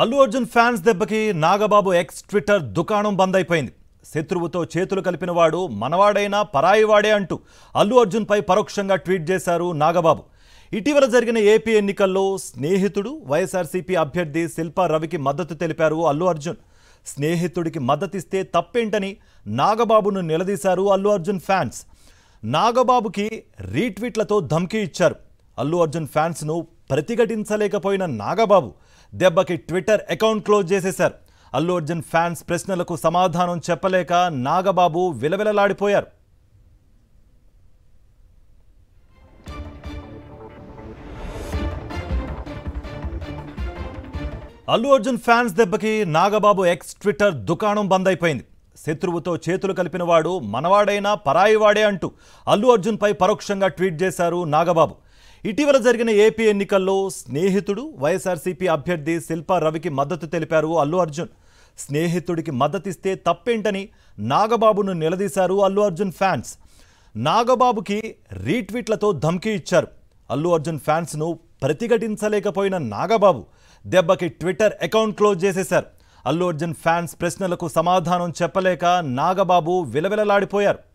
Allu Arjun fans దెబ్బకి Nagababu X Twitter దుకాణం బంద్ అయిపోయింది. శత్రువుతో చేతులు కలిపినవాడు మనవాడైనా పరాయివాడే అంటూ అల్లు అర్జున్ పై పరోక్షంగా ట్వీట్ చేశారు నాగబాబు. ఇటీవల జరిగిన ఏపీ ఎన్నికల్లో స్నేహితుడు వైఎస్ఆర్సీపీ అభ్యర్థి శిల్పా రవికి మద్దతు తెలిపారు అల్లు అర్జున్. స్నేహితుడికి మద్దతిస్తే తప్పేంటని నాగబాబును నిలదీశారు అల్లు అర్జున్ ఫ్యాన్స్. నాగబాబుకి రీట్వీట్లతో ధమ్కీ ఇచ్చారు. అల్లు అర్జున్ ఫ్యాన్స్ను ప్రతిఘటించలేకపోయిన నాగబాబు దెబ్బకి ట్విట్టర్ అకౌంట్ క్లోజ్ చేసేశారు. అల్లు అర్జున్ ఫ్యాన్స్ ప్రశ్నలకు సమాధానం చెప్పలేక నాగబాబు విలవిలలాడిపోయారు. అల్లు అర్జున్ ఫ్యాన్స్ దెబ్బకి నాగబాబు ఎక్స్ ట్విట్టర్ దుకాణం బంద్ అయిపోయింది. శత్రువుతో చేతులు కలిపినవాడు మనవాడైనా పరాయివాడే అంటూ అల్లు అర్జున్ పై పరోక్షంగా ట్వీట్ చేశారు నాగబాబు. ఇటీవల జరిగిన ఏపీ ఎన్నికల్లో స్నేహితుడు వైఎస్ఆర్సీపీ అభ్యర్థి శిల్పా రవికి మద్దతు తెలిపారు అల్లు అర్జున్. స్నేహితుడికి మద్దతిస్తే తప్పేంటని నాగబాబును నిలదీశారు అల్లు అర్జున్ ఫ్యాన్స్. నాగబాబుకి రీట్వీట్లతో ధమ్కీ ఇచ్చారు. అల్లు అర్జున్ ఫ్యాన్స్ను ప్రతిఘటించలేకపోయిన నాగబాబు దెబ్బకి ట్విట్టర్ అకౌంట్ క్లోజ్ చేసేశారు. అల్లు అర్జున్ ఫ్యాన్స్ ప్రశ్నలకు సమాధానం చెప్పలేక నాగబాబు విలవిలలాడిపోయారు.